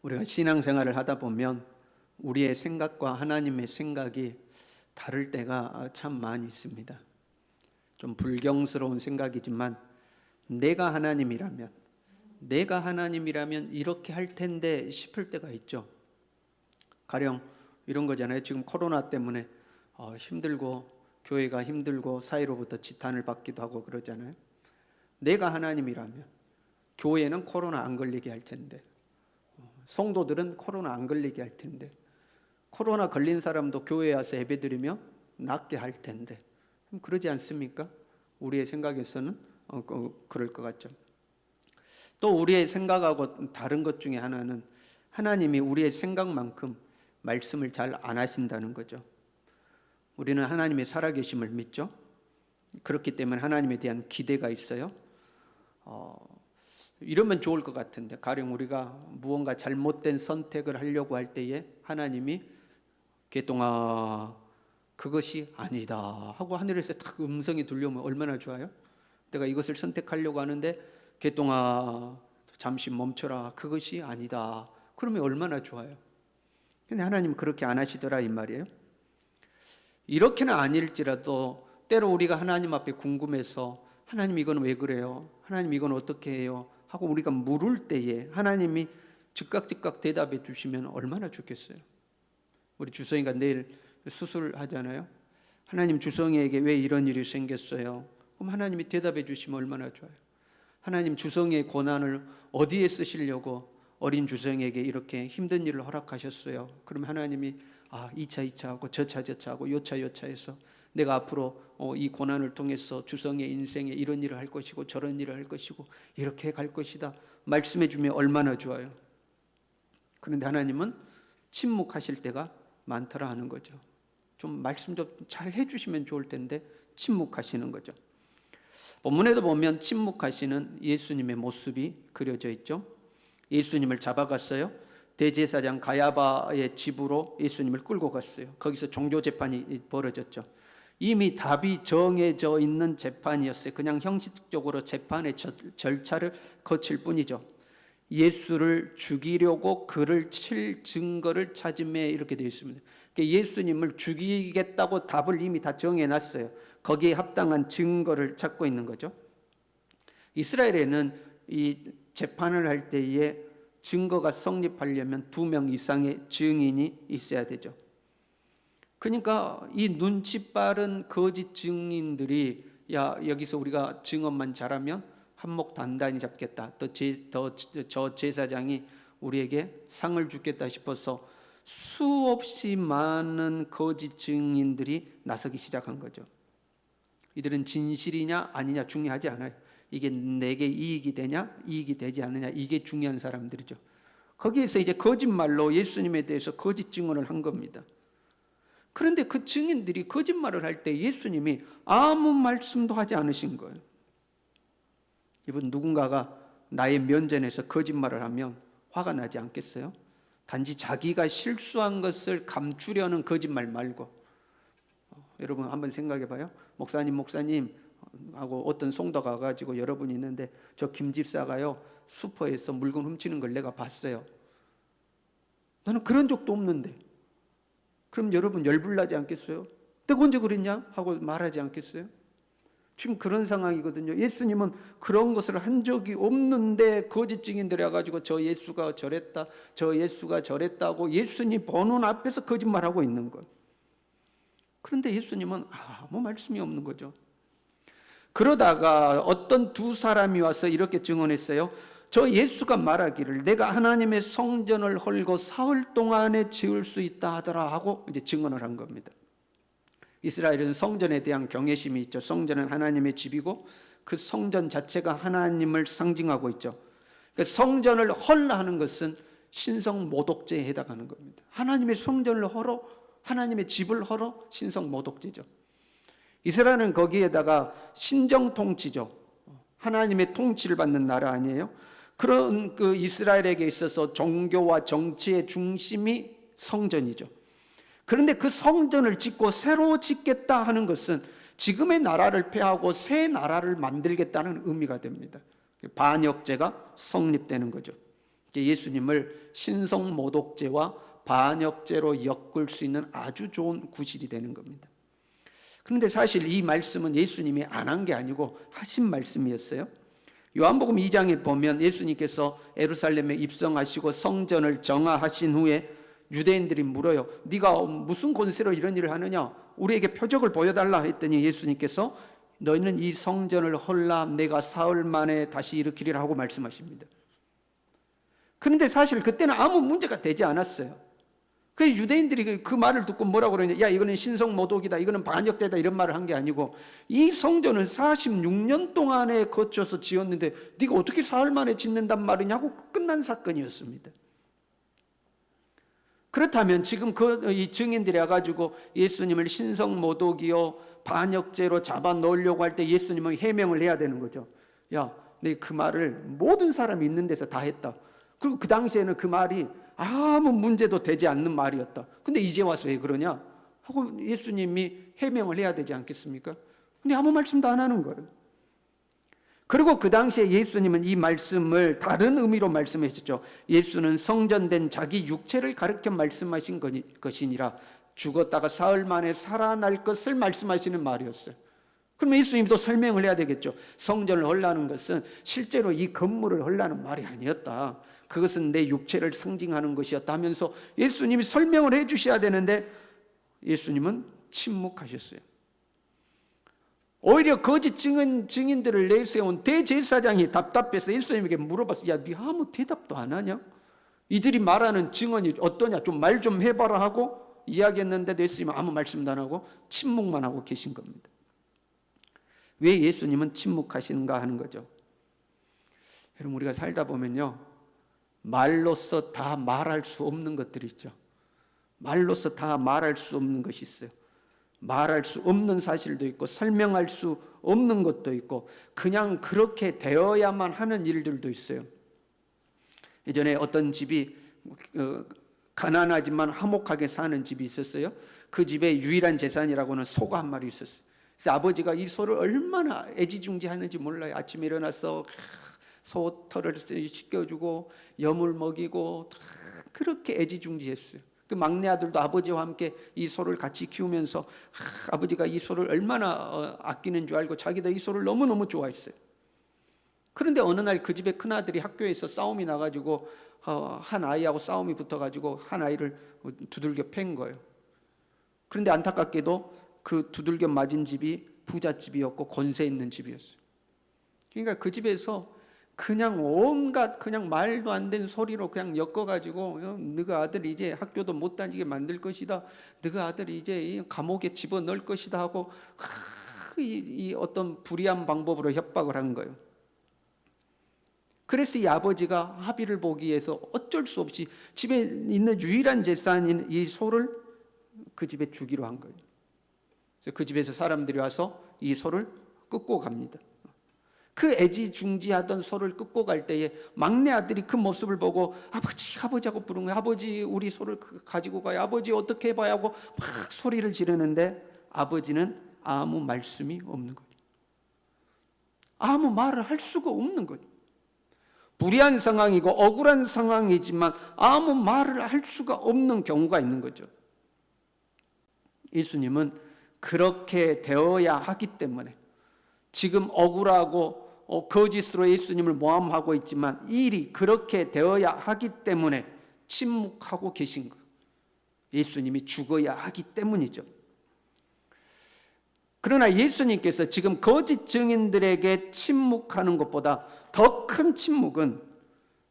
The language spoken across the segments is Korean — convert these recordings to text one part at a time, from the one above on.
우리가 신앙생활을 하다 보면 우리의 생각과 하나님의 생각이 다를 때가 참 많이 있습니다. 좀 불경스러운 생각이지만 내가 하나님이라면 이렇게 할 텐데 싶을 때가 있죠. 가령 이런 거잖아요. 지금 코로나 때문에 힘들고 교회가 힘들고 사회로부터 지탄을 받기도 하고 그러잖아요. 내가 하나님이라면 교회는 코로나 안 걸리게 할 텐데, 성도들은 코로나 안 걸리게 할 텐데, 코로나 걸린 사람도 교회에 와서 예배드리며 낫게 할 텐데, 그러지 않습니까? 우리의 생각에서는 그럴 것 같죠. 또 우리의 생각하고 다른 것 중에 하나는 하나님이 우리의 생각만큼 말씀을 잘 안 하신다는 거죠. 우리는 하나님의 살아계심을 믿죠. 그렇기 때문에 하나님에 대한 기대가 있어요. 이러면 좋을 것 같은데, 가령 우리가 무언가 잘못된 선택을 하려고 할 때에 하나님이 개똥아 그것이 아니다 하고 하늘에서 딱 음성이 들려오면 얼마나 좋아요? 내가 이것을 선택하려고 하는데 개똥아 잠시 멈춰라, 그것이 아니다. 그러면 얼마나 좋아요? 근데 하나님은 그렇게 안 하시더라 이 말이에요. 이렇게는 아닐지라도 때로 우리가 하나님 앞에 궁금해서 하나님 이건 왜 그래요? 하나님 이건 어떻게 해요? 하고 우리가 물을 때에 하나님이 즉각 대답해 주시면 얼마나 좋겠어요. 우리 주성이가 내일 수술하잖아요. 하나님 주성이에게 왜 이런 일이 생겼어요? 그럼 하나님이 대답해 주시면 얼마나 좋아요. 하나님 주성이의 고난을 어디에 쓰시려고 어린 주성이에게 이렇게 힘든 일을 허락하셨어요? 그럼 하나님이 2차 하고 저차 하고 요차 해서 내가 앞으로 이 고난을 통해서 주성의 인생에 이런 일을 할 것이고 저런 일을 할 것이고 이렇게 갈 것이다 말씀해 주면 얼마나 좋아요. 그런데 하나님은 침묵하실 때가 많더라 하는 거죠. 좀 말씀 좀 잘 해주시면 좋을 텐데 침묵하시는 거죠. 본문에도 보면 침묵하시는 예수님의 모습이 그려져 있죠. 예수님을 잡아갔어요. 대제사장 가야바의 집으로 예수님을 끌고 갔어요. 거기서 종교재판이 벌어졌죠. 이미 답이 정해져 있는 재판이었어요. 그냥 형식적으로 재판의 절차를 거칠 뿐이죠. 예수를 죽이려고 그를 칠 증거를 찾음에 이렇게 되어 있습니다. 예수님을 죽이겠다고 답을 이미 다 정해놨어요. 거기에 합당한 증거를 찾고 있는 거죠. 이스라엘에는 이 재판을 할 때에 증거가 성립하려면 2명 이상의 증인이 있어야 되죠. 그러니까 이 눈치 빠른 거짓 증인들이 여기서 우리가 증언만 잘하면 한몫 단단히 잡겠다. 저 제사장이 우리에게 상을 주겠다 싶어서 수없이 많은 거짓 증인들이 나서기 시작한 거죠. 이들은 진실이냐 아니냐 중요하지 않아요. 이게 내게 이익이 되냐 이익이 되지 않느냐 이게 중요한 사람들이죠. 거기에서 이제 거짓말로 예수님에 대해서 거짓 증언을 한 겁니다. 그런데 그 증인들이 거짓말을 할 때 예수님이 아무 말씀도 하지 않으신 거예요. 이분 누군가가 나의 면전에서 거짓말을 하면 화가 나지 않겠어요? 단지 자기가 실수한 것을 감추려는 거짓말 말고. 여러분 한번 생각해 봐요. 목사님 하고 어떤 송도가 가가지고 여러분이 있는데 저 김 집사가요 슈퍼에서 물건 훔치는 걸 내가 봤어요. 나는 그런 적도 없는데. 그럼 여러분 열불나지 않겠어요? 내가 언제 그랬냐? 하고 말하지 않겠어요? 지금 그런 상황이거든요. 예수님은 그런 것을 한 적이 없는데 거짓 증인들이 와가지고 저 예수가 저랬다고 예수님 보는 앞에서 거짓말하고 있는 거예요. 그런데 예수님은 아무 말씀이 없는 거죠. 그러다가 어떤 2사람이 와서 이렇게 증언했어요. 저 예수가 말하기를 내가 하나님의 성전을 헐고 사흘 동안에 지을 수 있다 하더라 하고 이제 증언을 한 겁니다. 이스라엘은 성전에 대한 경외심이 있죠. 성전은 하나님의 집이고 그 성전 자체가 하나님을 상징하고 있죠. 그러니까 성전을 헐라 하는 것은 신성 모독죄에 해당하는 겁니다. 하나님의 성전을 헐어 하나님의 집을 헐어 신성 모독죄죠. 이스라엘은 거기에다가 신정 통치죠. 하나님의 통치를 받는 나라 아니에요? 그런 그 이스라엘에게 있어서 종교와 정치의 중심이 성전이죠. 그런데 그 성전을 짓고 새로 짓겠다 하는 것은 지금의 나라를 폐하고 새 나라를 만들겠다는 의미가 됩니다. 반역죄가 성립되는 거죠. 예수님을 신성모독죄와 반역죄로 엮을 수 있는 아주 좋은 구실이 되는 겁니다. 그런데 사실 이 말씀은 예수님이 안 한 게 아니고 하신 말씀이었어요. 요한복음 2장에 보면 예수님께서 예루살렘에 입성하시고 성전을 정화하신 후에 유대인들이 물어요. 네가 무슨 권세로 이런 일을 하느냐? 우리에게 표적을 보여달라 했더니 예수님께서 너희는 이 성전을 헐라 내가 사흘 만에 다시 일으키리라 하고 말씀하십니다. 그런데 사실 그때는 아무 문제가 되지 않았어요. 그 유대인들이 그 말을 듣고 뭐라고 그러냐? 야, 이거는 신성모독이다, 이거는 반역되다, 이런 말을 한 게 아니고 이 성전을 46년 동안에 거쳐서 지었는데 네가 어떻게 사흘 만에 짓는단 말이냐고 끝난 사건이었습니다. 그렇다면 지금 이 증인들이 와가지고 예수님을 신성모독이요 반역죄로 잡아 넣으려고 할 때 예수님은 해명을 해야 되는 거죠. 야, 내 그 말을 모든 사람이 있는 데서 다 했다. 그리고 그 당시에는 그 말이 아무 문제도 되지 않는 말이었다. 근데 이제 와서 왜 그러냐? 하고 예수님이 해명을 해야 되지 않겠습니까? 근데 아무 말씀도 안 하는 거예요. 그리고 그 당시에 예수님은 이 말씀을 다른 의미로 말씀하셨죠. 예수는 성전된 자기 육체를 가르쳐 말씀하신 것이니라. 죽었다가 사흘 만에 살아날 것을 말씀하시는 말이었어요. 그럼 예수님도 설명을 해야 되겠죠. 성전을 헐라는 것은 실제로 이 건물을 헐라는 말이 아니었다. 그것은 내 육체를 상징하는 것이었다 하면서 예수님이 설명을 해 주셔야 되는데 예수님은 침묵하셨어요. 오히려 거짓 증인들을 내세운 대제사장이 답답해서 예수님에게 물어봤어요. 야, 네 아무 대답도 안 하냐? 이들이 말하는 증언이 어떠냐? 좀 말 좀 해봐라 하고 이야기했는데도 예수님은 아무 말씀도 안 하고 침묵만 하고 계신 겁니다. 왜 예수님은 침묵하시는가 하는 거죠. 여러분, 우리가 살다 보면요, 말로서 다 말할 수 없는 것들이 있죠. 말로서 다 말할 수 없는 것이 있어요. 말할 수 없는 사실도 있고 설명할 수 없는 것도 있고 그냥 그렇게 되어야만 하는 일들도 있어요. 예전에 어떤 집이 가난하지만 화목하게 사는 집이 있었어요. 그 집에 유일한 재산이라고는 소가 한 마리 있었어요. 그래서 아버지가 이 소를 얼마나 애지중지하는지 몰라요. 아침에 일어나서 소 털을 씻겨주고 여물 먹이고 그렇게 애지중지했어요. 그 막내 아들도 아버지와 함께 이 소를 같이 키우면서 아버지가 이 소를 얼마나 아끼는 줄 알고 자기도 이 소를 너무너무 좋아했어요. 그런데 어느 날 그 집의 큰아들이 학교에서 싸움이 나가지고 한 아이하고 싸움이 붙어가지고 한 아이를 두들겨 팬 거예요. 그런데 안타깝게도 그 두들겨 맞은 집이 부잣집이었고 권세 있는 집이었어요. 그러니까 그 집에서 그냥 온갖 그냥 말도 안 되는 소리로 그냥 엮어가지고 너가 아들 이제 학교도 못 다니게 만들 것이다. 너가 아들 이제 감옥에 집어넣을 것이다 하고 이 어떤 불의한 방법으로 협박을 한 거예요. 그래서 이 아버지가 합의를 보기 위해서 어쩔 수 없이 집에 있는 유일한 재산인 이 소를 그 집에 주기로 한 거예요. 그래서 그 집에서 사람들이 와서 이 소를 끄고 갑니다. 그 애지중지하던 소를 끄고 갈 때에 막내 아들이 그 모습을 보고 아버지 아버지하고 부른 거예요. 아버지 우리 소를 가지고 가요. 아버지 어떻게 해봐야 하고 막 소리를 지르는데 아버지는 아무 말씀이 없는 거죠. 아무 말을 할 수가 없는 거죠. 불의한 상황이고 억울한 상황이지만 아무 말을 할 수가 없는 경우가 있는 거죠. 예수님은 그렇게 되어야 하기 때문에 지금 억울하고 거짓으로 예수님을 모함하고 있지만 일이 그렇게 되어야 하기 때문에 침묵하고 계신 거예요. 예수님이 죽어야 하기 때문이죠. 그러나 예수님께서 지금 거짓 증인들에게 침묵하는 것보다 더 큰 침묵은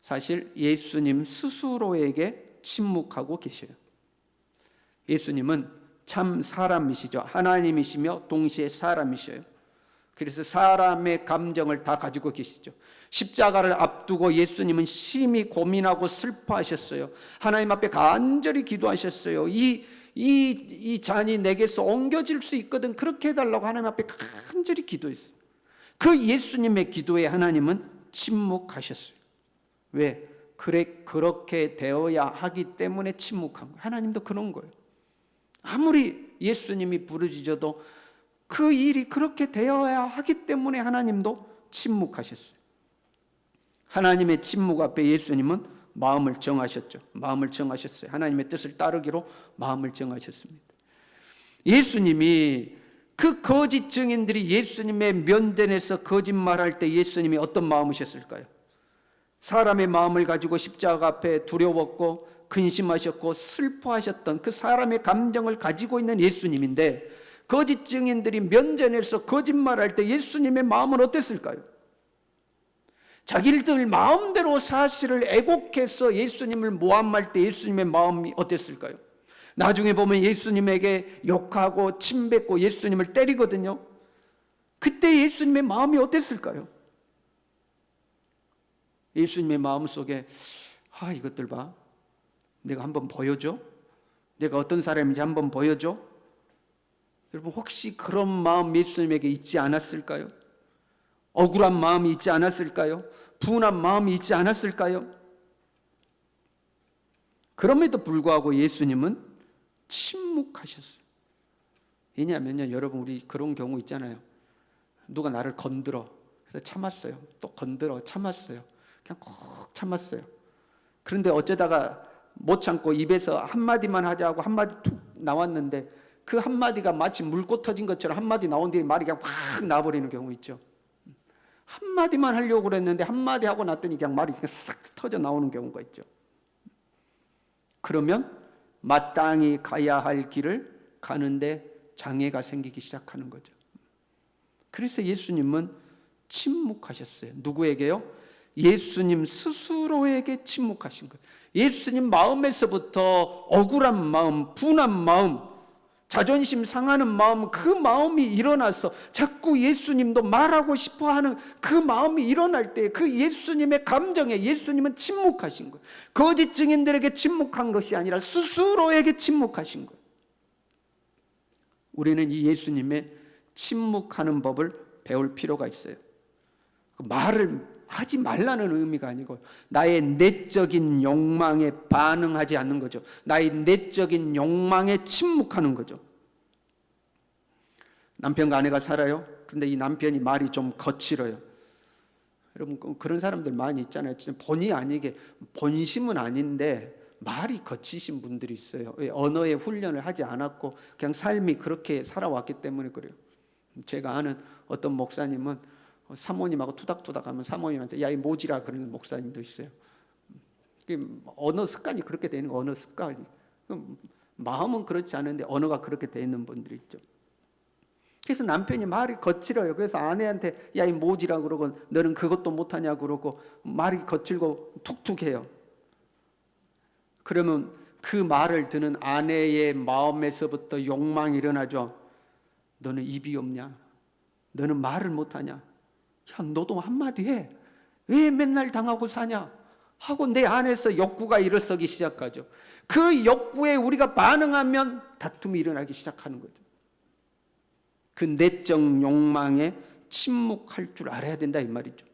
사실 예수님 스스로에게 침묵하고 계셔요. 예수님은 참 사람이시죠. 하나님이시며 동시에 사람이셔요. 그래서 사람의 감정을 다 가지고 계시죠. 십자가를 앞두고 예수님은 심히 고민하고 슬퍼하셨어요. 하나님 앞에 간절히 기도하셨어요. 이 잔이 내게서 옮겨질 수 있거든 그렇게 해달라고 하나님 앞에 간절히 기도했어요. 그 예수님의 기도에 하나님은 침묵하셨어요. 왜? 그렇게 되어야 하기 때문에 침묵한 거예요. 하나님도 그런 거예요. 아무리 예수님이 부르짖어도 그 일이 그렇게 되어야 하기 때문에 하나님도 침묵하셨어요. 하나님의 침묵 앞에 예수님은 마음을 정하셨죠. 마음을 정하셨어요. 하나님의 뜻을 따르기로 마음을 정하셨습니다. 예수님이 그 거짓 증인들이 예수님의 면전에서 거짓말할 때 예수님이 어떤 마음이셨을까요? 사람의 마음을 가지고 십자가 앞에 두려웠고 근심하셨고 슬퍼하셨던 그 사람의 감정을 가지고 있는 예수님인데, 거짓 증인들이 면전에서 거짓말할 때 예수님의 마음은 어땠을까요? 자기들 마음대로 사실을 애곡해서 예수님을 모함할 때 예수님의 마음이 어땠을까요? 나중에 보면 예수님에게 욕하고 침뱉고 예수님을 때리거든요. 그때 예수님의 마음이 어땠을까요? 예수님의 마음속에 이것들 봐, 내가 한번 보여줘? 내가 어떤 사람인지 한번 보여줘? 여러분, 혹시 그런 마음 예수님에게 있지 않았을까요? 억울한 마음이 있지 않았을까요? 분한 마음이 있지 않았을까요? 그럼에도 불구하고 예수님은 침묵하셨어요. 왜냐하면요, 여러분, 우리 그런 경우 있잖아요. 누가 나를 건드려, 그래서 참았어요. 또 건드려, 참았어요. 그냥 꼭 참았어요. 그런데 어쩌다가 못 참고 입에서 한마디만 하자고 한마디 툭 나왔는데, 그 한마디가 마치 물꽃 터진 것처럼 한마디 나온 뒤에 말이 그냥 확 나버리는 경우 있죠. 한마디만 하려고 그랬는데 한마디 하고 났더니 그냥 말이 그냥 싹 터져 나오는 경우가 있죠. 그러면 마땅히 가야 할 길을 가는데 장애가 생기기 시작하는 거죠. 그래서 예수님은 침묵하셨어요. 누구에게요? 예수님 스스로에게 침묵하신 거예요. 예수님 마음에서부터 억울한 마음, 분한 마음, 자존심 상하는 마음, 그 마음이 일어나서 자꾸 예수님도 말하고 싶어하는 그 마음이 일어날 때 그 예수님의 감정에 예수님은 침묵하신 거예요. 거짓 증인들에게 침묵한 것이 아니라 스스로에게 침묵하신 거예요. 우리는 이 예수님의 침묵하는 법을 배울 필요가 있어요. 말을 하지 말라는 의미가 아니고 나의 내적인 욕망에 반응하지 않는 거죠. 나의 내적인 욕망에 침묵하는 거죠. 남편과 아내가 살아요. 그런데 이 남편이 말이 좀 거칠어요. 여러분, 그런 사람들 많이 있잖아요. 진짜 본의 아니게, 본심은 아닌데 말이 거치신 분들이 있어요. 언어의 훈련을 하지 않았고 그냥 삶이 그렇게 살아왔기 때문에 그래요. 제가 아는 어떤 목사님은 사모님하고 투닥투닥하면 사모님한테 야, 이 모지라 그러는 목사님도 있어요. 언어 습관이 그렇게 되는 거, 언어 습관이. 마음은 그렇지 않은데 언어가 그렇게 돼 있는 분들이 있죠. 그래서 남편이 말이 거칠어요. 그래서 아내한테 야, 이 모지라 그러고 너는 그것도 못하냐 그러고 말이 거칠고 툭툭해요. 그러면 그 말을 듣는 아내의 마음에서부터 욕망이 일어나죠. 너는 입이 없냐? 너는 말을 못하냐? 야, 너도 한마디 해. 왜 맨날 당하고 사냐? 하고 내 안에서 욕구가 일어서기 시작하죠. 그 욕구에 우리가 반응하면 다툼이 일어나기 시작하는 거죠. 그 내적 욕망에 침묵할 줄 알아야 된다 이 말이죠.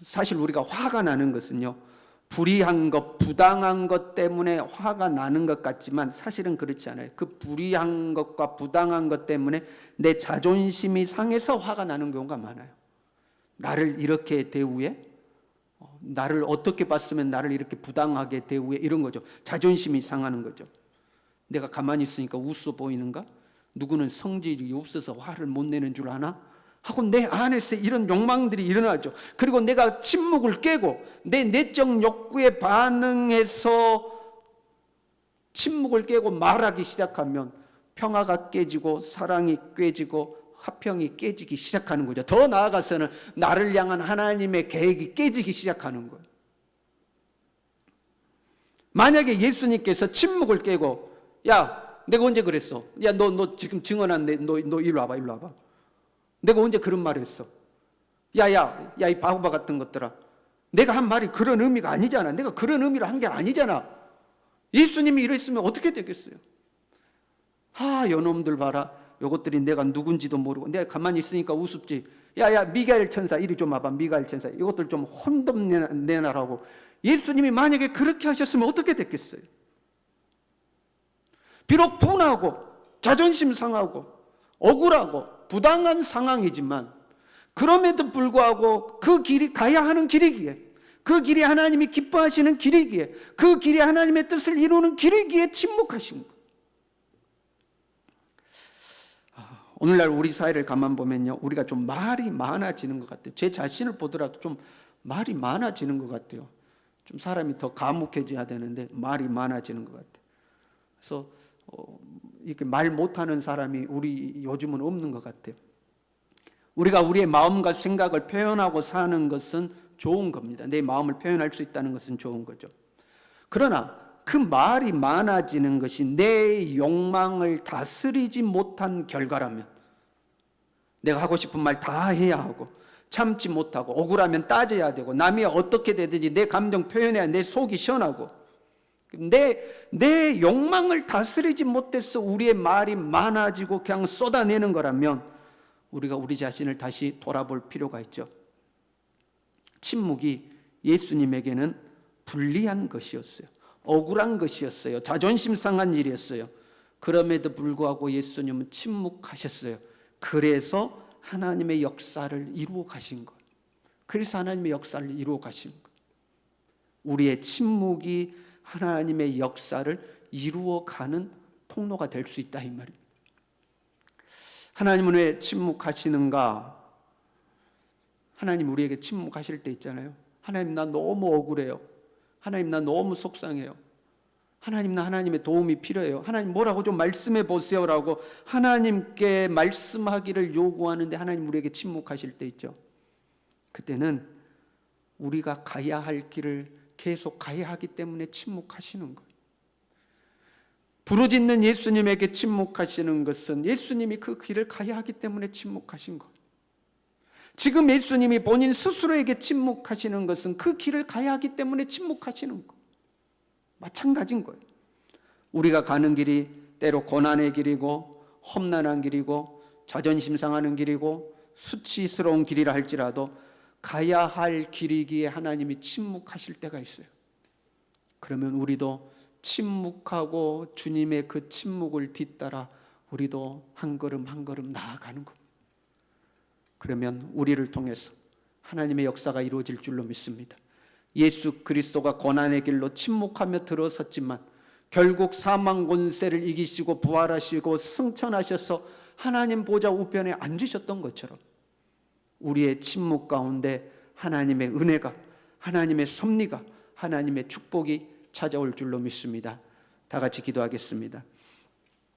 사실 우리가 화가 나는 것은요, 불의한 것, 부당한 것 때문에 화가 나는 것 같지만 사실은 그렇지 않아요. 그 불의한 것과 부당한 것 때문에 내 자존심이 상해서 화가 나는 경우가 많아요. 나를 이렇게 대우해? 나를 어떻게 봤으면 나를 이렇게 부당하게 대우해? 이런 거죠. 자존심이 상하는 거죠. 내가 가만히 있으니까 웃어 보이는가? 누구는 성질이 없어서 화를 못 내는 줄 아나? 하고 내 안에서 이런 욕망들이 일어나죠. 그리고 내가 침묵을 깨고 내 내적 욕구에 반응해서 침묵을 깨고 말하기 시작하면 평화가 깨지고 사랑이 깨지고 화평이 깨지기 시작하는 거죠. 더 나아가서는 나를 향한 하나님의 계획이 깨지기 시작하는 거예요. 만약에 예수님께서 침묵을 깨고 야, 내가 언제 그랬어? 야, 너 지금 증언한 너 일로 와봐, 일로 와봐. 내가 언제 그런 말을 했어? 야, 이 바보바 같은 것들아. 내가 한 말이 그런 의미가 아니잖아. 내가 그런 의미로 한 게 아니잖아. 예수님이 이랬으면 어떻게 되겠어요? 요놈들 봐라. 요것들이 내가 누군지도 모르고 내가 가만히 있으니까 우습지. 야, 미가엘 천사 이리 좀 와봐. 미가엘 천사. 이것들 좀 혼 좀 내놔라고. 예수님이 만약에 그렇게 하셨으면 어떻게 됐겠어요? 비록 분하고 자존심 상하고 억울하고 부당한 상황이지만 그럼에도 불구하고 그 길이 가야 하는 길이기에 그 길이 하나님이 기뻐하시는 길이기에, 그 길이 하나님의 뜻을 이루는 길이기에 침묵하신 것. 오늘날 우리 사회를 가만 보면요, 우리가 좀 말이 많아지는 것 같아요. 제 자신을 보더라도 좀 말이 많아지는 것 같아요. 좀 사람이 더 과묵해져야 되는데 말이 많아지는 것 같아요. 그래서 이렇게 말 못하는 사람이 우리 요즘은 없는 것 같아요. 우리가 우리의 마음과 생각을 표현하고 사는 것은 좋은 겁니다. 내 마음을 표현할 수 있다는 것은 좋은 거죠. 그러나 그 말이 많아지는 것이 내 욕망을 다스리지 못한 결과라면, 내가 하고 싶은 말 다 해야 하고, 참지 못하고, 억울하면 따져야 되고, 남이 어떻게 되든지 내 감정 표현해야 내 속이 시원하고, 내 욕망을 다스리지 못해서 우리의 말이 많아지고 그냥 쏟아내는 거라면 우리가 우리 자신을 다시 돌아볼 필요가 있죠. 침묵이 예수님에게는 불리한 것이었어요. 억울한 것이었어요. 자존심 상한 일이었어요. 그럼에도 불구하고 예수님은 침묵하셨어요. 그래서 하나님의 역사를 이루어 가신 것. 그래서 하나님의 역사를 이루어 가신 것. 우리의 침묵이 하나님의 역사를 이루어가는 통로가 될 수 있다, 이 말입니다. 하나님은 왜 침묵하시는가? 하나님 우리에게 침묵하실 때 있잖아요. 하나님 나 너무 억울해요. 하나님 나 너무 속상해요. 하나님 나 하나님의 도움이 필요해요. 하나님 뭐라고 좀 말씀해 보세요라고 하나님께 말씀하기를 요구하는데 하나님 우리에게 침묵하실 때 있죠. 그때는 우리가 가야 할 길을 계속 가야 하기 때문에 침묵하시는 거예요. 부르짖는 예수님에게 침묵하시는 것은 예수님이 그 길을 가야 하기 때문에 침묵하신 거예요. 지금 예수님이 본인 스스로에게 침묵하시는 것은 그 길을 가야 하기 때문에 침묵하시는 거예요. 마찬가지인 거예요. 우리가 가는 길이 때로 고난의 길이고 험난한 길이고 자존심 상하는 길이고 수치스러운 길이라 할지라도 가야 할 길이기에 하나님이 침묵하실 때가 있어요. 그러면 우리도 침묵하고 주님의 그 침묵을 뒤따라 우리도 한 걸음 한 걸음 나아가는 겁니다. 그러면 우리를 통해서 하나님의 역사가 이루어질 줄로 믿습니다. 예수 그리스도가 고난의 길로 침묵하며 들어섰지만 결국 사망 권세를 이기시고 부활하시고 승천하셔서 하나님 보좌 우편에 앉으셨던 것처럼 우리의 침묵 가운데 하나님의 은혜가, 하나님의 섭리가, 하나님의 축복이 찾아올 줄로 믿습니다. 다 같이 기도하겠습니다.